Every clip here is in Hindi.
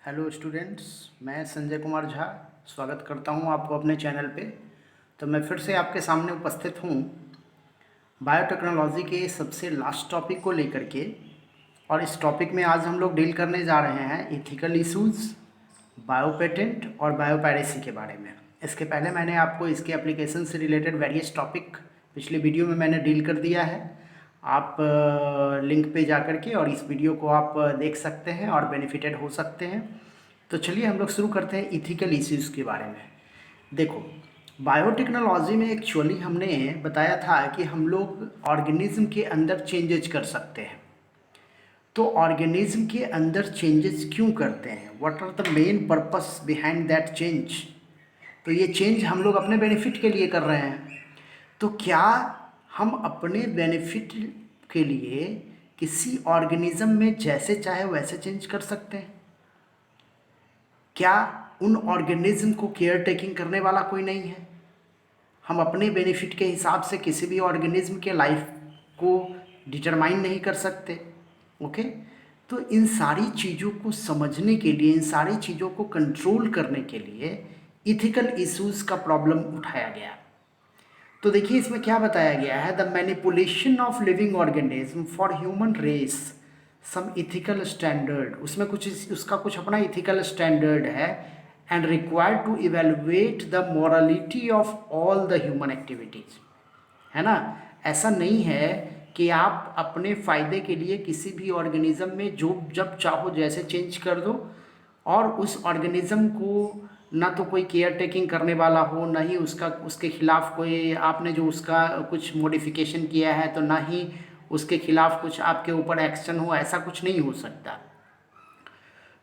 हेलो स्टूडेंट्स, मैं संजय कुमार झा स्वागत करता हूं आपको अपने चैनल पे। तो मैं फिर से आपके सामने उपस्थित हूं बायोटेक्नोलॉजी के सबसे लास्ट टॉपिक को लेकर के। और इस टॉपिक में आज हम लोग डील करने जा रहे हैं इथिकल इश्यूज़, बायोपेटेंट और बायोपायरेसी के बारे में। इसके पहले मैंने आपको इसके एप्लीकेशन से रिलेटेड वेरियस टॉपिक पिछले वीडियो में मैंने डील कर दिया है। आप लिंक पे जा कर के और इस वीडियो को आप देख सकते हैं और बेनिफिटेड हो सकते हैं। तो चलिए हम लोग शुरू करते हैं इथिकल इश्यूज़ के बारे में। देखो, बायोटेक्नोलॉजी में एक्चुअली हमने बताया था कि हम लोग ऑर्गेनिज्म के अंदर चेंजेज कर सकते हैं। तो ऑर्गेनिज्म के अंदर चेंजेस क्यों करते हैं, what are the main purpose behind that change. तो ये चेंज हम लोग अपने बेनिफिट के लिए कर रहे हैं। तो क्या हम अपने बेनिफिट के लिए किसी ऑर्गेनिज्म में जैसे चाहे वैसे चेंज कर सकते हैं? क्या उन ऑर्गेनिज्म को केयर टेकिंग करने वाला कोई नहीं है? हम अपने बेनिफिट के हिसाब से किसी भी ऑर्गेनिज्म के लाइफ को डिटरमाइन नहीं कर सकते। ओके, तो इन सारी चीज़ों को समझने के लिए, इन सारी चीज़ों को कंट्रोल करने के लिए इथिकल इश्यूज़ का प्रॉब्लम उठाया गया। तो देखिए इसमें क्या बताया गया है, the manipulation of living organism for human race some ethical standard. उसमें उसका कुछ अपना इथिकल स्टैंडर्ड है and required to evaluate the morality of all the human activities. है ना, ऐसा नहीं है कि आप अपने फ़ायदे के लिए किसी भी ऑर्गेनिज्म में जो जब चाहो जैसे चेंज कर दो, और उस ऑर्गेनिज्म को ना तो कोई केयर टेकिंग करने वाला हो, ना ही उसके खिलाफ कोई आपने जो उसका कुछ मॉडिफिकेशन किया है तो ना ही उसके खिलाफ कुछ आपके ऊपर एक्शन हो। ऐसा कुछ नहीं हो सकता।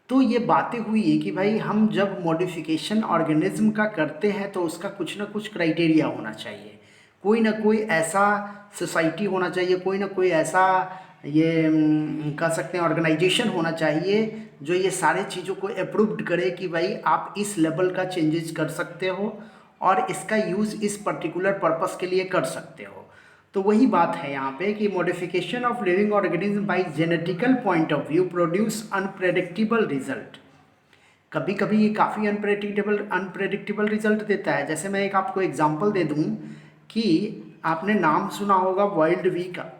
तो ये बातें हुई कि भाई हम जब मॉडिफिकेशन ऑर्गेनिज्म का करते हैं तो उसका कुछ ना कुछ क्राइटेरिया होना चाहिए, कोई ना कोई ऐसा सोसाइटी होना चाहिए, कोई ना कोई ऐसा ये कह सकते हैं ऑर्गेनाइजेशन होना चाहिए जो ये सारे चीज़ों को अप्रूव्ड करे कि भाई आप इस लेवल का चेंजेस कर सकते हो और इसका यूज़ इस पर्टिकुलर पर्पस के लिए कर सकते हो। तो वही बात है यहाँ पे कि modification of living organism by genetical point of view produce unpredictable result. कभी कभी ये काफ़ी अनप्रेडिक्टेबल रिजल्ट देता है। जैसे मैं एक आपको एग्जांपल दे दूँ कि आपने नाम सुना होगा वाइल्ड वी का,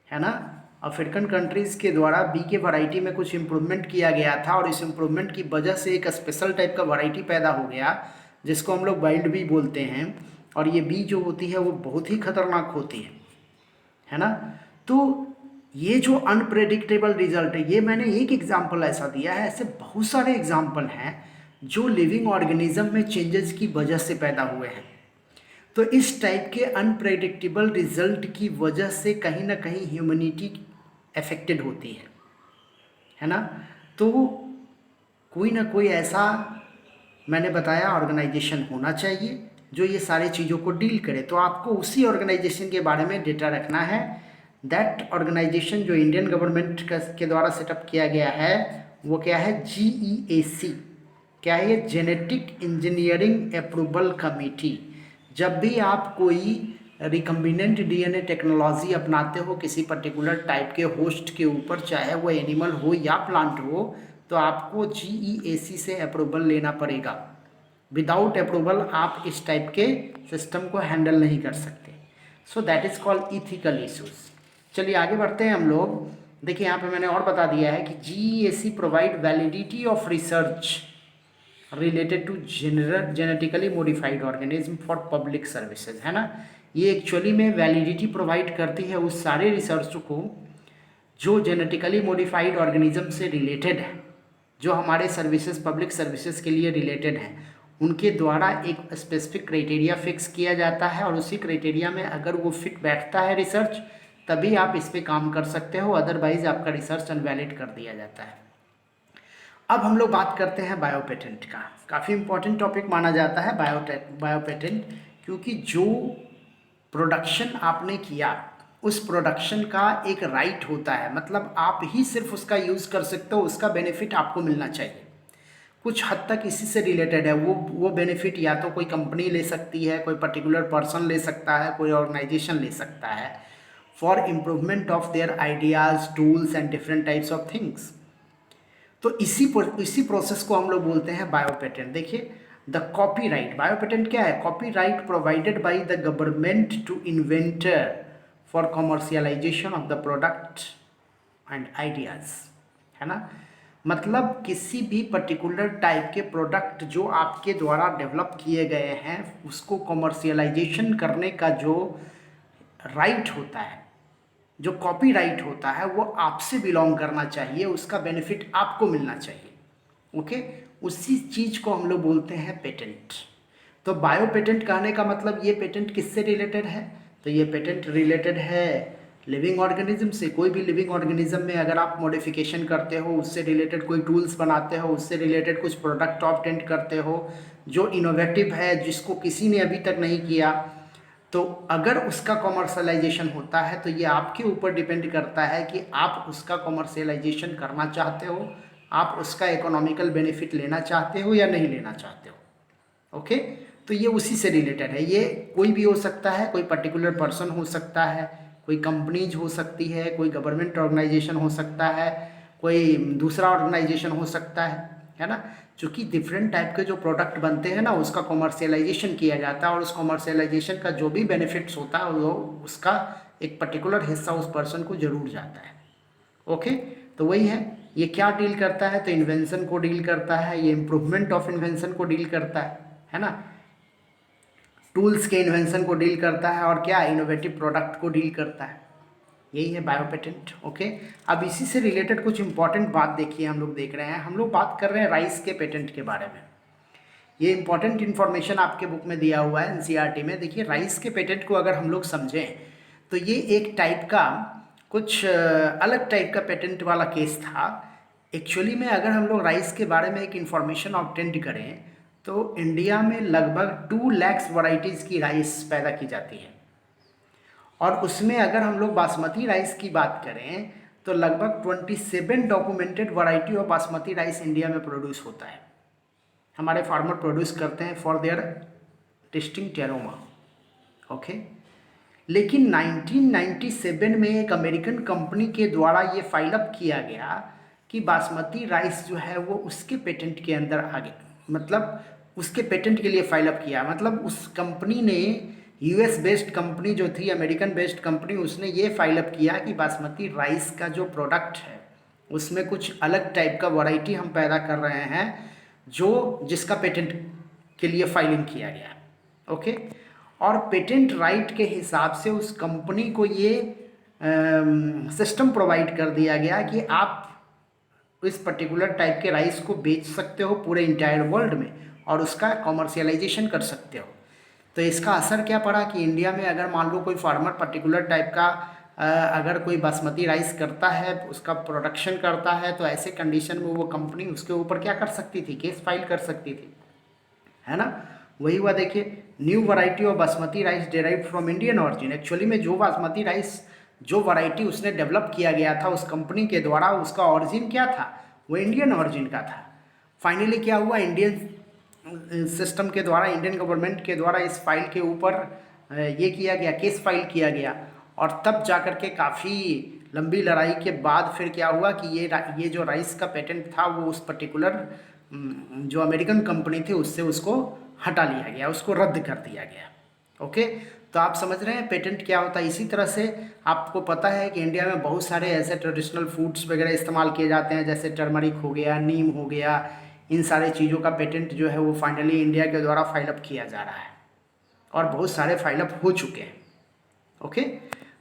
है ना। अफ्रीकन कंट्रीज़ के द्वारा बी के वैरायटी में कुछ इम्प्रूवमेंट किया गया था और इस इम्प्रूवमेंट की वजह से एक स्पेशल टाइप का वैरायटी पैदा हो गया जिसको हम लोग वाइल्ड बी बोलते हैं। और ये बी जो होती है वो बहुत ही खतरनाक होती है ना। तो ये जो अनप्रेडिक्टेबल रिजल्ट है, ये मैंने एक एग्जाम्पल ऐसा दिया है, ऐसे बहुत सारे एग्जाम्पल हैं जो लिविंग ऑर्गेनिज्म में चेंजेस की वजह से पैदा हुए हैं। तो इस टाइप के अनप्रेडिक्टेबल रिजल्ट की वजह से कहीं ना कहीं ह्यूमैनिटी अफेक्टेड होती है ना। तो कोई ना कोई ऐसा मैंने बताया ऑर्गेनाइजेशन होना चाहिए जो ये सारी चीज़ों को डील करे। तो आपको उसी ऑर्गेनाइजेशन के बारे में डेटा रखना है। दैट ऑर्गेनाइजेशन जो इंडियन गवर्नमेंट के द्वारा सेटअप किया गया है वो क्या है, GEAC। क्या है ये, जेनेटिक इंजीनियरिंग अप्रूवल कमेटी। जब भी आप कोई रिकम्बिनेंट DNA टेक्नोलॉजी अपनाते हो किसी पर्टिकुलर टाइप के होस्ट के ऊपर, चाहे वो एनिमल हो या प्लांट हो, तो आपको GEAC से अप्रूवल लेना पड़ेगा। विदाउट अप्रूवल आप इस टाइप के सिस्टम को हैंडल नहीं कर सकते। So that is called ethical issues. चलिए आगे बढ़ते हैं हम लोग। देखिए यहाँ पे मैंने और बता दिया है कि GEAC provide validity of research related to genetically modified organism for public services, है ना। ये एक्चुअली में वैलिडिटी प्रोवाइड करती है उस सारे रिसर्च को जो जेनेटिकली मॉडिफाइड ऑर्गेनिज्म से रिलेटेड है, जो हमारे सर्विसेज पब्लिक सर्विसेज के लिए रिलेटेड हैं। उनके द्वारा एक स्पेसिफिक क्राइटेरिया फिक्स किया जाता है और उसी क्राइटेरिया में अगर वो फिट बैठता है रिसर्च, तभी आप इस पर काम कर सकते हो, अदरवाइज आपका रिसर्च अनवैलिड कर दिया जाता है। अब हम लोग बात करते हैं बायोपेटेंट का। काफ़ी इंपॉर्टेंट टॉपिक माना जाता है बायोपेटेंट, क्योंकि जो प्रोडक्शन आपने किया उस प्रोडक्शन का एक राइट होता है, मतलब आप ही सिर्फ उसका यूज़ कर सकते हो, उसका बेनिफिट आपको मिलना चाहिए। कुछ हद तक इसी से रिलेटेड है। वो बेनिफिट या तो कोई कंपनी ले सकती है, कोई पर्टिकुलर पर्सन ले सकता है, कोई ऑर्गेनाइजेशन ले सकता है for improvement of their ideas, tools and different types of things. तो इसी प्रोसेस को हम लोग बोलते हैं बायो पेटेंट। देखिए, द कॉपीराइट, बायो पेटेंट क्या है? Copyright provided by the government to inventor for commercialisation of the product and ideas, है ना। मतलब किसी भी पर्टिकुलर टाइप के प्रोडक्ट जो आपके द्वारा डेवलप किए गए हैं उसको कॉमर्शियलाइजेशन करने का जो राइट होता है, जो कॉपीराइट होता है, वो आपसे बिलोंग करना चाहिए, उसका बेनिफिट आपको मिलना चाहिए। ओके, उसी चीज़ को हम लोग बोलते हैं पेटेंट। तो बायो पेटेंट कहने का मतलब ये पेटेंट किससे रिलेटेड है? तो ये पेटेंट रिलेटेड है लिविंग ऑर्गेनिज्म से। कोई भी लिविंग ऑर्गेनिज्म में अगर आप मॉडिफिकेशन करते हो, उससे रिलेटेड कोई टूल्स बनाते हो, उससे रिलेटेड कुछ प्रोडक्ट ऑब्टेंट करते हो जो इनोवेटिव है, जिसको किसी ने अभी तक नहीं किया, तो अगर उसका कॉमर्शलाइजेशन होता है तो ये आपके ऊपर डिपेंड करता है कि आप उसका कॉमर्शलाइजेशन करना चाहते हो, आप उसका इकोनॉमिकल बेनिफिट लेना चाहते हो या नहीं लेना चाहते हो। ओके, तो ये उसी से रिलेटेड है। ये कोई भी हो सकता है, कोई पर्टिकुलर पर्सन हो सकता है, कोई कंपनीज हो सकती है, कोई गवर्नमेंट ऑर्गेनाइजेशन हो सकता है, कोई दूसरा ऑर्गेनाइजेशन हो सकता है ना। चूँकि डिफरेंट टाइप के जो प्रोडक्ट बनते हैं ना, उसका कॉमर्शियलाइजेशन किया जाता है और उस कॉमर्शियलाइजेशन का जो भी बेनिफिट्स होता है वो उसका एक पर्टिकुलर हिस्सा उस पर्सन को जरूर जाता है। ओके, तो वही है। ये क्या डील करता है? तो इन्वेंशन को डील करता है, ये इम्प्रूवमेंट ऑफ इन्वेंशन को डील करता है ना, टूल्स के इन्वेंशन को डील करता है, और क्या, इनोवेटिव प्रोडक्ट को डील करता है। यही है बायो पेटेंट। ओके, अब इसी से रिलेटेड कुछ इंपॉर्टेंट बात देखिए, हम लोग देख रहे हैं, हम लोग बात कर रहे हैं राइस के पेटेंट के बारे में। ये इंपॉर्टेंट इन्फॉर्मेशन आपके बुक में दिया हुआ है एनसीईआरटी में। देखिए, राइस के पेटेंट को अगर हम लोग समझें तो ये एक टाइप का कुछ अलग टाइप का पेटेंट वाला केस था। एक्चुअली में अगर हम लोग राइस के बारे में एक इन्फॉर्मेशन ऑब्टेंड करें तो इंडिया में लगभग 2 लाख वैरायटीज़ की राइस पैदा की जाती है, और उसमें अगर हम लोग बासमती राइस की बात करें तो लगभग 27 documented variety of basmati rice India में प्रोड्यूस होता है। हमारे फार्मर प्रोड्यूस करते हैं for their distinct aroma. Okay, लेकिन 1997 में एक अमेरिकन कंपनी के द्वारा ये फाइल अप किया गया कि बासमती राइस जो है वो उसके पेटेंट के अंदर आ गया, मतलब उसके पेटेंट के लिए फाइल अप किया। मतलब उस कंपनी ने, यूएस बेस्ड कंपनी जो थी, अमेरिकन बेस्ड कंपनी, उसने ये फाइल अप किया कि बासमती राइस का जो प्रोडक्ट है उसमें कुछ अलग टाइप का वैरायटी हम पैदा कर रहे हैं जो जिसका पेटेंट के लिए फाइलिंग किया गया। ओके, और पेटेंट राइट के हिसाब से उस कंपनी को ये सिस्टम प्रोवाइड कर दिया गया कि आप इस पर्टिकुलर टाइप के राइस को बेच सकते हो पूरे इंटायर वर्ल्ड में और उसका कॉमर्शियलाइजेशन कर सकते हो। तो इसका असर क्या पड़ा कि इंडिया में अगर मान लो कोई फार्मर पर्टिकुलर टाइप का अगर कोई बासमती राइस करता है, उसका प्रोडक्शन करता है, तो ऐसे कंडीशन में वो कंपनी उसके ऊपर क्या कर सकती थी? केस फाइल कर सकती थी, है ना। वही हुआ। देखिए, new variety of basmati rice derive from Indian origin. Actually में जो बासमती राइस, जो वैरायटी उसने डेवलप किया गया था उस कंपनी के द्वारा, उसका ऑरिजिन क्या था? वो इंडियन ऑरिजिन का था। फाइनली क्या हुआ? इंडियन सिस्टम के द्वारा, इंडियन गवर्नमेंट के द्वारा इस फाइल के ऊपर ये किया गया, केस फाइल किया गया, और तब जाकर के काफ़ी लंबी लड़ाई के बाद फिर क्या हुआ कि ये जो राइस का पेटेंट था वो उस पर्टिकुलर जो अमेरिकन कंपनी थी उससे उसको हटा लिया गया, उसको रद्द कर दिया गया। ओके, तो आप समझ रहे हैं पेटेंट क्या होता है। इसी तरह से आपको पता है कि इंडिया में बहुत सारे ऐसे ट्रेडिशनल फूड्स वगैरह इस्तेमाल किए जाते हैं, जैसे टर्मरिक हो गया, नीम हो गया, इन सारे चीज़ों का पेटेंट जो है वो फाइनली इंडिया के द्वारा फाइलअप किया जा रहा है, और बहुत सारे फाइलअप हो चुके हैं। ओके,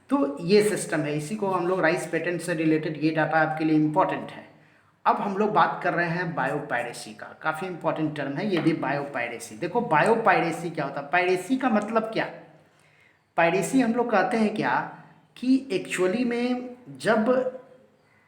तो ये सिस्टम है, इसी को हम लोग राइस पेटेंट से रिलेटेड, ये डाटा आपके लिए इम्पॉर्टेंट है। अब हम लोग बात कर रहे हैं बायोपायरेसी का। काफ़ी इंपॉर्टेंट टर्म है ये भी, बायोपायरेसी। देखो, बायोपायरेसी क्या होता है? पायरेसी का मतलब क्या? पायरेसी हम लोग कहते हैं क्या कि एक्चुअली में जब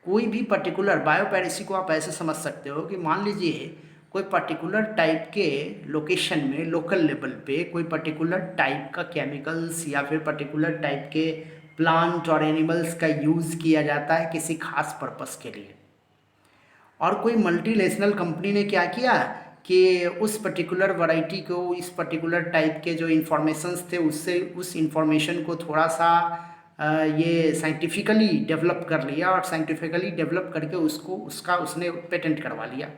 कोई भी पर्टिकुलर, बायोपायरेसी को आप ऐसे समझ सकते हो कि मान लीजिए कोई पर्टिकुलर टाइप के लोकेशन में, लोकल लेवल पे कोई पर्टिकुलर टाइप का केमिकल्स या फिर पर्टिकुलर टाइप के प्लांट और एनिमल्स का यूज़ किया जाता है किसी खास पर्पस के लिए, और कोई मल्टीनेशनल कंपनी ने क्या किया कि उस पर्टिकुलर वैरायटी को, इस पर्टिकुलर टाइप के जो इन्फॉर्मेशंस थे उससे उस इंफॉर्मेशन को थोड़ा सा ये साइंटिफिकली डेवलप कर लिया और साइंटिफिकली डेवलप करके उसने पेटेंट करवा लिया।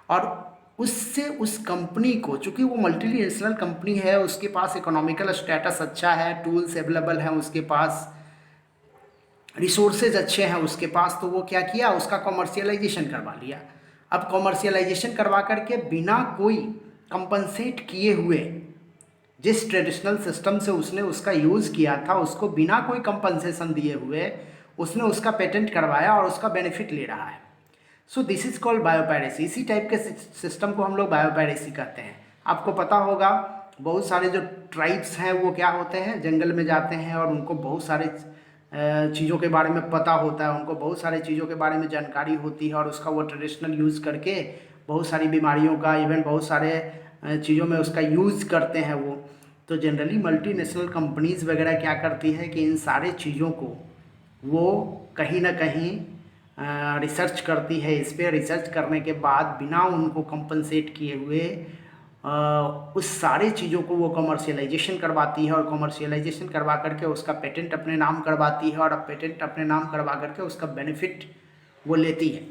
और उससे उस कंपनी को, चूँकि वो मल्टीनेशनल कंपनी है, उसके पास इकोनॉमिकल स्टेटस अच्छा है, टूल्स अवेलेबल हैं उसके पास, रिसोर्सेज अच्छे हैं उसके पास, तो वो क्या किया, उसका कॉमर्शियलाइजेशन करवा लिया। अब कॉमर्शियलाइजेशन करवा करके बिना कोई कंपनसेट किए हुए, जिस ट्रेडिशनल सिस्टम से उसने उसका यूज़ किया था उसको बिना कोई कंपनसेशन दिए हुए उसने उसका पेटेंट करवाया और उसका बेनिफिट ले रहा है। So this is called biopiracy. इसी टाइप के सिस्टम को हम लोग बायोपायरेसी कहते हैं। आपको पता होगा बहुत सारे जो ट्राइब्स हैं वो क्या होते हैं, जंगल में जाते हैं और उनको बहुत सारे चीज़ों के बारे में पता होता है, उनको बहुत सारे चीज़ों के बारे में जानकारी होती है और उसका वो ट्रेडिशनल यूज़ करके बहुत सारी बीमारियों का, इवन बहुत सारे चीज़ों में उसका यूज़ करते हैं वो। तो जनरली मल्टीनेशनल कंपनीज़ वगैरह क्या करती है कि इन सारे चीज़ों को वो कहीं ना कहीं रिसर्च करती है, इस पर रिसर्च करने के बाद बिना उनको कंपनसेट किए हुए उस सारे चीज़ों को वो कमर्शियलाइजेशन करवाती है और कमर्शियलाइजेशन करवा करके उसका पेटेंट अपने नाम करवाती है और अब पेटेंट अपने नाम करवा करके उसका बेनिफिट वो लेती है।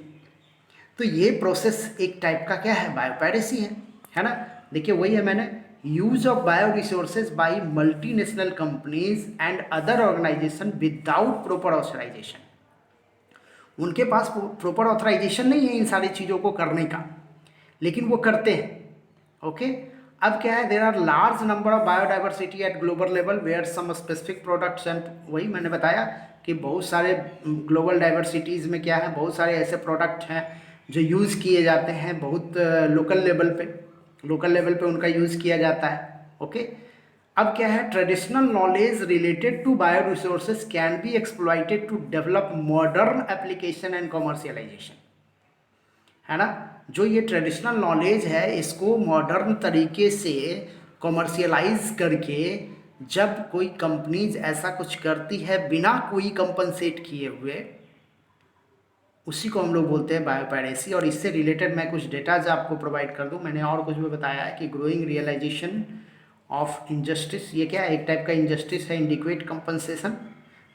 तो ये प्रोसेस एक टाइप का क्या है, बायोपायरेसी है ना। देखिए वही है, मैंने use of bio resources by multinational companies and other organisation without proper authorisation. उनके पास प्रॉपर ऑथराइजेशन नहीं है इन सारी चीज़ों को करने का, लेकिन वो करते हैं। ओके अब क्या है, there are large number of biodiversity at global level where some specific products and, वही मैंने बताया कि बहुत सारे ग्लोबल डाइवर्सिटीज़ में क्या है, बहुत सारे ऐसे प्रोडक्ट हैं जो यूज़ किए जाते हैं बहुत लोकल लेवल पे उनका यूज़ किया जाता है। ओके अब क्या है, traditional knowledge related to bio resources can be exploited to develop modern application and commercialisation, है ना। जो ये ट्रेडिशनल नॉलेज है इसको मॉडर्न तरीके से कॉमर्शियलाइज करके जब कोई कंपनीज ऐसा कुछ करती है बिना कोई कंपनसेट किए हुए, उसी को हम लोग बोलते हैं बायोपायरेसी। और इससे रिलेटेड मैं कुछ डेटाज आपको प्रोवाइड कर दूं। मैंने और कुछ भी बताया है कि ग्रोइंग रियलाइजेशन ऑफ इनजस्टिस, ये क्या है, एक टाइप का इनजस्टिस है, inadequate compensation,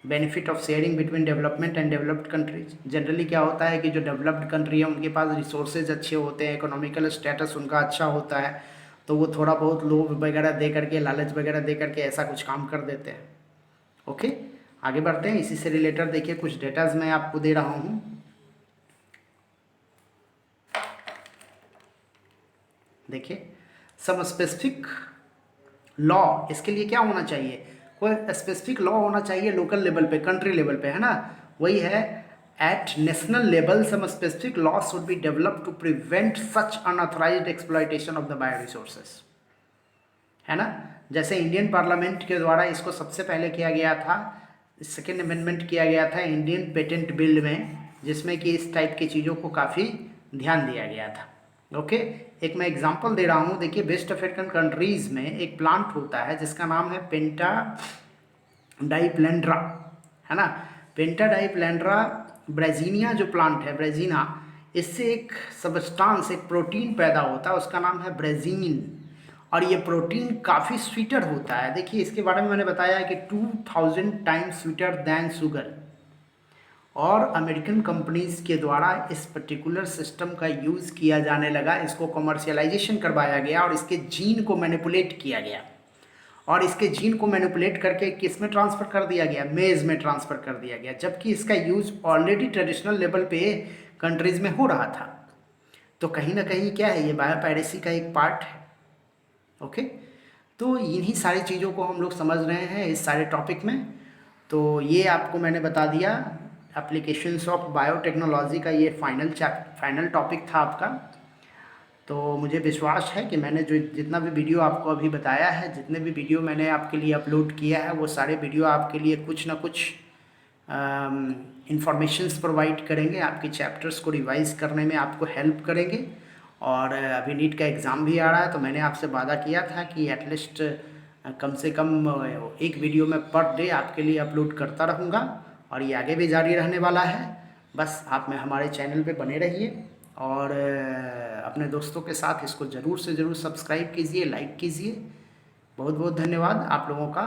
benefit of sharing between development and developed countries. Generally क्या होता है कि जो डेवलप्ड कंट्री है उनके पास रिसोर्सेज अच्छे होते हैं, इकोनॉमिकल स्टेटस उनका अच्छा होता है, तो वो थोड़ा बहुत लोभ वगैरह दे करके, लालच वगैरह दे करके ऐसा कुछ काम कर देते हैं। ओके आगे बढ़ते हैं। इसी से रिलेटेड देखिए कुछ डेटाज मैं आपको दे रहा हूँ। देखिए सम स्पेसिफिक लॉ, इसके लिए क्या होना चाहिए, कोई स्पेसिफिक लॉ होना चाहिए लोकल लेवल पे, कंट्री लेवल पे, है ना। वही है, at national level some specific law should be develop to prevent such unauthorised exploitation of the bio resources, है ना। जैसे इंडियन पार्लियामेंट के द्वारा इसको सबसे पहले किया गया था, सेकेंड अमेंडमेंट किया गया था इंडियन पेटेंट बिल में, जिसमें कि इस टाइप की चीज़ों को काफ़ी ध्यान दिया गया था। ओके एक मैं एग्जांपल दे रहा हूँ। देखिए वेस्ट अफ्रीकन कंट्रीज़ में एक प्लांट होता है जिसका नाम है पेंटा डाइप्लेंड्रा, है ना। पेंटा डाइप्लेंड्रा ब्रेजीनिया जो प्लांट है, ब्रेजीना, इससे एक सब्सटेंस, एक प्रोटीन पैदा होता है, उसका नाम है ब्रेजीन। और ये प्रोटीन काफ़ी स्वीटर होता है। देखिए इसके बारे में मैंने बताया है कि 2000 टाइम्स स्वीटर दैन शुगर। और अमेरिकन कंपनीज के द्वारा इस पर्टिकुलर सिस्टम का यूज़ किया जाने लगा, इसको कमर्शियलाइजेशन करवाया गया और इसके जीन को मैनिपुलेट किया गया। और इसके जीन को मैनिपुलेट करके किस में ट्रांसफ़र कर दिया गया, मेज़ में ट्रांसफ़र कर दिया गया, जबकि इसका यूज़ ऑलरेडी ट्रेडिशनल लेवल पे कंट्रीज़ में हो रहा था। तो कहीं ना कहीं क्या है, ये बायोपायरेसी का एक पार्ट है। ओके तो इन्हीं सारी चीज़ों को हम लोग समझ रहे हैं इस सारे टॉपिक में। तो ये आपको मैंने बता दिया एप्लीकेशंस ऑफ बायोटेक्नोलॉजी का, ये फाइनल टॉपिक था आपका। तो मुझे विश्वास है कि मैंने जो जितना भी वीडियो आपको अभी बताया है, जितने भी वीडियो मैंने आपके लिए अपलोड किया है, वो सारे वीडियो आपके लिए कुछ ना कुछ इंफॉर्मेशंस प्रोवाइड करेंगे, आपके चैप्टर्स को रिवाइज़ करने में आपको हेल्प करेंगे। और अभी नीट का एग्ज़ाम भी आ रहा है, तो मैंने आपसे वादा किया था कि एटलीस्ट कम से कम एक वीडियो मैं पर डे आपके लिए अपलोड करता रहूँगा, और ये आगे भी जारी रहने वाला है। बस आप में हमारे चैनल पे बने रहिए और अपने दोस्तों के साथ इसको ज़रूर से ज़रूर सब्सक्राइब कीजिए, लाइक कीजिए। बहुत बहुत धन्यवाद आप लोगों का।